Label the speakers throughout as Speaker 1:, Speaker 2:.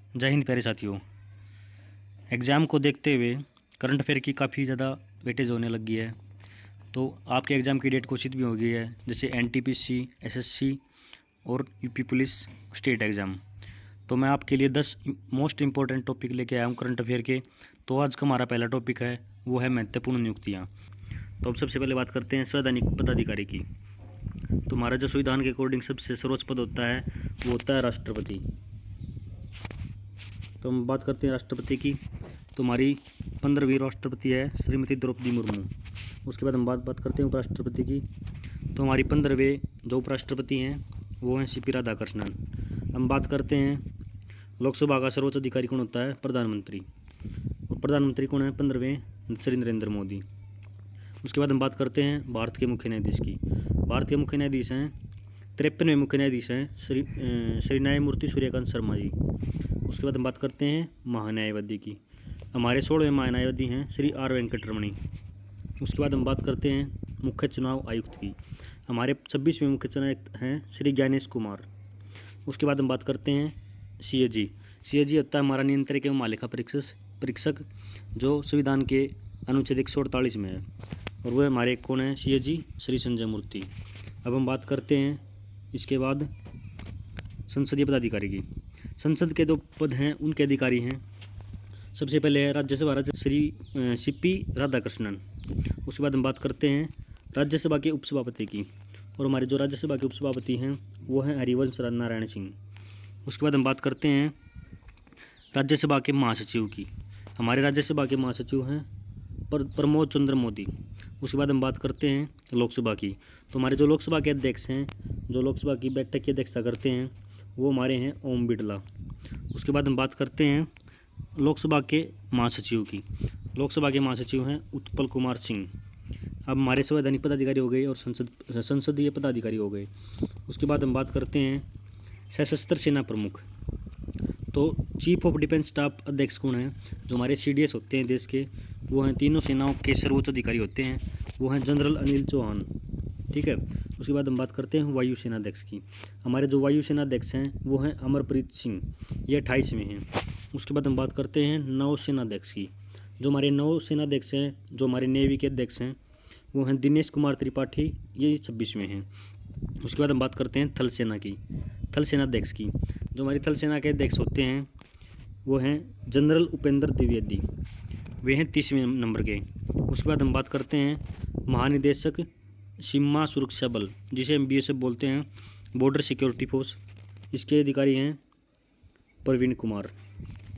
Speaker 1: जय हिंद प्यारे साथियों। एग्ज़ाम को देखते हुए करंट अफेयर की काफ़ी ज़्यादा वेटेज होने लगी है। तो आपके एग्ज़ाम की डेट घोषित भी हो गई है, जैसे एनटीपीसी, एसएससी और यूपी पुलिस स्टेट एग्ज़ाम। तो मैं आपके लिए 10 मोस्ट इंपॉर्टेंट टॉपिक लेके आया हूँ करंट अफेयर के। तो आज का हमारा पहला टॉपिक है, वो है महत्वपूर्ण नियुक्तियाँ। तो अब सबसे पहले बात करते हैं संवैधानिक पदाधिकारी की। तो हमारा जो संविधान के अकॉर्डिंग सबसे सर्वोच्च पद होता है, वो होता है राष्ट्रपति। तो हम बात करते हैं राष्ट्रपति की। तो हमारी 15वीं राष्ट्रपति है श्रीमती द्रौपदी मुर्मू। उसके बाद हम बात करते हैं उपराष्ट्रपति की। तो हमारी 15वें जो उपराष्ट्रपति हैं वो हैं सीपी राधाकृष्णन। हम बात करते हैं लोकसभा का सर्वोच्च अधिकारी कौन होता है, प्रधानमंत्री। और प्रधानमंत्री कौन है 15वें, श्री नरेंद्र मोदी। उसके बाद हम बात करते हैं भारत के मुख्य न्यायाधीश की। भारत के मुख्य न्यायाधीश हैं 53वें मुख्य न्यायाधीश हैं श्री न्यायमूर्ति सूर्यकांत शर्मा जी। उसके बाद हम बात करते हैं महान्यायवादी की। हमारे 16वें महान्यायवादी हैं श्री आर वेंकटरमणी। उसके बाद हम बात करते हैं मुख्य चुनाव आयुक्त की। हमारे 26वें मुख्य चुनाव आयुक्त हैं श्री ज्ञानेश कुमार। उसके बाद हम बात करते हैं सीएजी। सीएजी होता है हमारा नियंत्रक एवं महालेखा परीक्षक, जो संविधान के अनुच्छेद 148 में है। और वह हमारे कौन है, सीएजी श्री संजय मूर्ति। अब हम बात करते हैं इसके बाद संसदीय पदाधिकारी की। संसद के 2 पद हैं, उनके अधिकारी हैं। सबसे पहले है राज्यसभा श्री सीपी राधाकृष्णन। उसके बाद हम बात करते हैं राज्यसभा के उपसभापति की। और हमारे जो राज्यसभा के उपसभापति हैं वो हैं हरिवंश नारायण सिंह। उसके बाद हम बात करते हैं राज्यसभा के महासचिव की। हमारे राज्यसभा के महासचिव हैं प्रमोद चंद्र मोदी। उसके बाद हम बात करते हैं लोकसभा की। तो हमारे जो लोकसभा के अध्यक्ष हैं, जो लोकसभा की बैठक की अध्यक्षता करते हैं, वो हमारे हैं ओम बिरला। उसके बाद हम बात करते हैं लोकसभा के महासचिव की। लोकसभा के महासचिव हैं उत्पल कुमार सिंह। अब हमारे संवैधानिक पदाधिकारी हो गए और संसदीय पदाधिकारी हो गए। उसके बाद हम बात करते हैं सशस्त्र सेना प्रमुख। तो चीफ ऑफ डिफेंस स्टाफ अध्यक्ष कौन है, जो हमारे सीडीएस होते हैं देश के, वो हैं तीनों सेनाओं के सर्वोच्च अधिकारी होते हैं, वो हैं जनरल अनिल चौहान। ठीक है। उसके बाद हम बात करते हैं वायुसेना अध्यक्ष की। हमारे जो वायुसेना अध्यक्ष हैं वो हैं अमरप्रीत सिंह, ये 28वें हैं। उसके बाद हम बात करते हैं नौसेना अध्यक्ष की। जो हमारे नौसेना अध्यक्ष हैं, जो हमारे नेवी के अध्यक्ष हैं, वो हैं दिनेश कुमार त्रिपाठी, ये 26वें हैं। उसके बाद हम बात करते हैं थल सेना की, थल सेना अध्यक्ष की। जो हमारी थल सेना के अध्यक्ष होते हैं वो हैं जनरल उपेंद्र द्विवेदी, वे हैं 30वें नंबर के। उसके बाद हम बात करते हैं महानिदेशक सीमा सुरक्षा बल, जिसे हम बीएसएफ बोलते हैं, बॉर्डर सिक्योरिटी फोर्स। इसके अधिकारी हैं प्रवीण कुमार।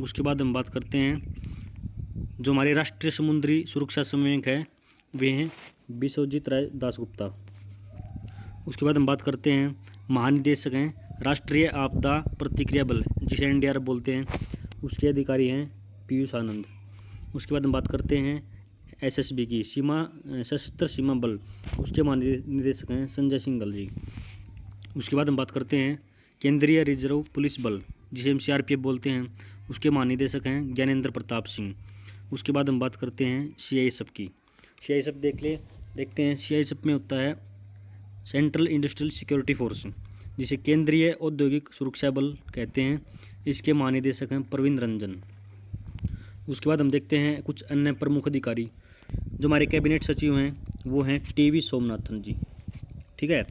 Speaker 1: उसके बाद हम बात करते हैं जो हमारे राष्ट्रीय समुद्री सुरक्षा समन्वयक है, वे हैं विश्वजीत राय दासगुप्ता। उसके बाद हम बात करते हैं महानिदेशक हैं राष्ट्रीय आपदा प्रतिक्रिया बल, जिसे एनडीआरएफ बोलते हैं, उसके अधिकारी हैं पीयूष आनंद। उसके बाद हम बात करते हैं एसएसबी की, सशस्त्र सीमा बल, उसके महानिदेशक हैं संजय सिंघल जी। उसके बाद हम बात करते हैं केंद्रीय रिजर्व पुलिस बल, जिसे हम सीआरपीएफ बोलते हैं, उसके महानिदेशक हैं ज्ञानेंद्र प्रताप सिंह। उसके बाद हम बात करते हैं सीआईएसएफ की। सीआईएसएफ देखते हैं सीआईएसएफ में होता है सेंट्रल इंडस्ट्रियल सिक्योरिटी फोर्स, जिसे केंद्रीय औद्योगिक सुरक्षा बल कहते हैं, इसके महानिदेशक हैं प्रवीण रंजन। उसके बाद हम देखते हैं कुछ अन्य प्रमुख अधिकारी। जो हमारे कैबिनेट सचिव हैं वो हैं टीवी सोमनाथन जी। ठीक है।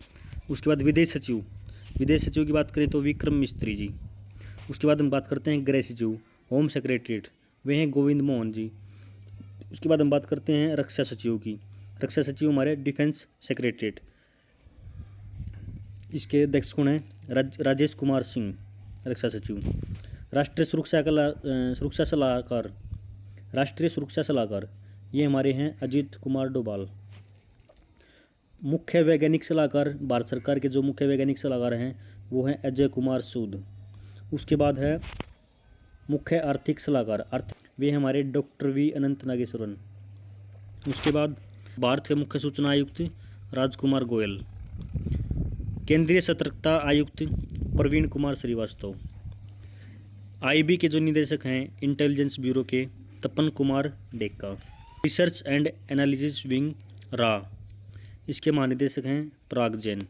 Speaker 1: उसके बाद विदेश सचिव की बात करें तो विक्रम मिस्त्री जी। उसके बाद हम बात करते हैं गृह सचिव, होम सेक्रेटरीट, वे हैं गोविंद मोहन जी। उसके बाद हम बात करते हैं रक्षा सचिव की। रक्षा सचिव हमारे डिफेंस सेक्रेटरीट, इसके अध्यक्ष कौन है, राजेश कुमार सिंह, रक्षा सचिव। राष्ट्रीय सुरक्षा सलाहकार, ये हमारे हैं अजीत कुमार डोभाल। मुख्य वैज्ञानिक सलाहकार, भारत सरकार के जो मुख्य वैज्ञानिक सलाहकार हैं वो हैं अजय कुमार सूद। उसके बाद है मुख्य आर्थिक सलाहकार, वे हमारे डॉक्टर वी अनंत नागेश्वरन। उसके बाद भारत के मुख्य सूचना आयुक्त राजकुमार गोयल। केंद्रीय सतर्कता आयुक्त प्रवीण कुमार श्रीवास्तव। आईबी के जो निदेशक हैं इंटेलिजेंस ब्यूरो के Tapan Kumar Deka. Research and analysis wing रा, इसके महानिदेशक हैं पराग जैन।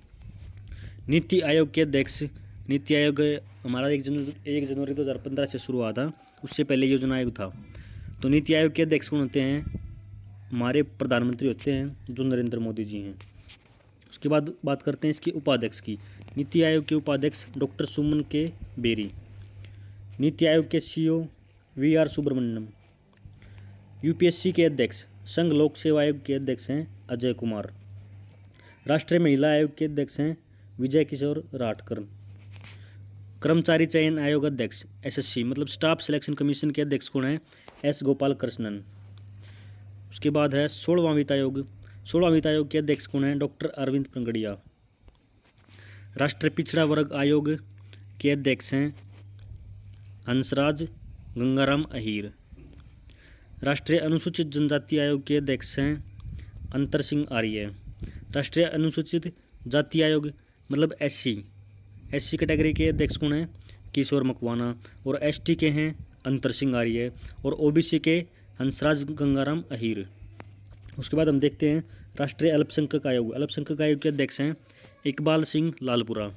Speaker 1: नीति आयोग के अध्यक्ष नीति आयोग हमारा 1 जनवरी 2015 से शुरू हुआ था, उससे पहले योजना आयोग था। तो नीति आयोग के अध्यक्ष कौन होते हैं? हमारे प्रधानमंत्री होते हैं जो नरेंद्र मोदी जी हैं। उसके बाद बात करते हैं इसके उपाध्यक्ष की। नीति आयोग के उपाध्यक्ष डॉक्टर सुमन के बेरी। नीति आयोग के CEO VR सुब्रमण्यम। UPSC के अध्यक्ष संघ लोक सेवा आयोग के अध्यक्ष हैं अजय कुमार। राष्ट्रीय महिला आयोग के अध्यक्ष हैं विजय किशोर राठकर। कर्मचारी चयन आयोग अध्यक्ष SSC मतलब स्टाफ सिलेक्शन कमीशन के अध्यक्ष कौन है? S गोपाल कृष्णन। उसके बाद है 16वां वित्त आयोग। 16वां वित्त आयोग के अध्यक्ष कौन है? डॉक्टर अरविंद पंगड़िया। राष्ट्रीय पिछड़ा वर्ग आयोग के अध्यक्ष हैं हंसराज गंगाराम अहीर। राष्ट्रीय अनुसूचित जनजाति आयोग के अध्यक्ष हैं अंतर सिंह आर्य। राष्ट्रीय अनुसूचित जाति आयोग मतलब SC कैटेगरी के अध्यक्ष कौन है? किशोर मकवाना। और ST के हैं अंतर सिंह आर्य और OBC के हंसराज गंगाराम अहीर। उसके बाद हम देखते हैं राष्ट्रीय अल्पसंख्यक आयोग। अल्पसंख्यक आयोग के अध्यक्ष हैं इकबाल सिंह लालपुरा।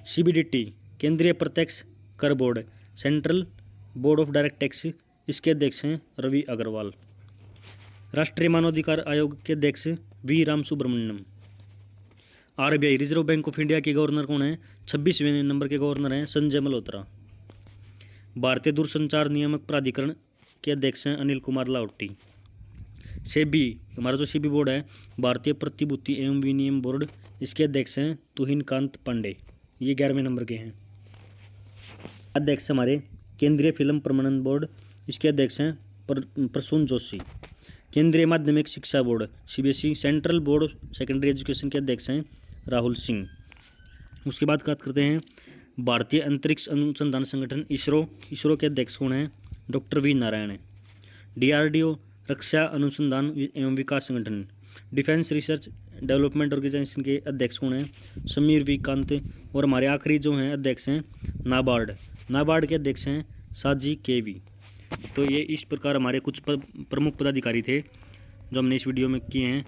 Speaker 1: CBDT केंद्रीय प्रत्यक्ष कर board central board of direct tax, इसके अध्यक्ष हैं रवि अग्रवाल। राष्ट्रीय मानवाधिकार आयोग के अध्यक्ष V Ram Subramaniam. RBI reserve bank of India के गवर्नर कौन है? 26वें नंबर के गवर्नर हैं संजय मल्होत्रा। भारतीय दूरसंचार नियामक प्राधिकरण के अध्यक्ष हैं अनिल कुमार लाहौटी। सेबी हमारा जो सेबी बोर्ड है भारतीय प्रतिभूति एवं विनिमय बोर्ड, इसके अध्यक्ष हैं तुहिन कांत पांडे, ये 11वें नंबर के हैं। अध्यक्ष हमारे केंद्रीय फिल्म प्रमाणन बोर्ड, इसके अध्यक्ष हैं प्रसून जोशी। केंद्रीय माध्यमिक शिक्षा board CBSE central board of secondary education के अध्यक्ष हैं राहुल सिंह। उसके बाद बात करते हैं भारतीय अंतरिक्ष अनुसंधान संगठन इसरो के अध्यक्ष कौन हैं? Doctor V Narayan. DRDO रक्षा अनुसंधान एवं विकास संगठन डिफेंस रिसर्च डेवलपमेंट ऑर्गेनाइजेशन के अध्यक्ष कौन हैं? समीर V कांत। और हमारे आखिरी जो हैं अध्यक्ष हैं नाबार्ड के अध्यक्ष हैं साजी KV। तो ये इस प्रकार हमारे कुछ प्रमुख पदाधिकारी थे जो हमने इस वीडियो में किए हैं।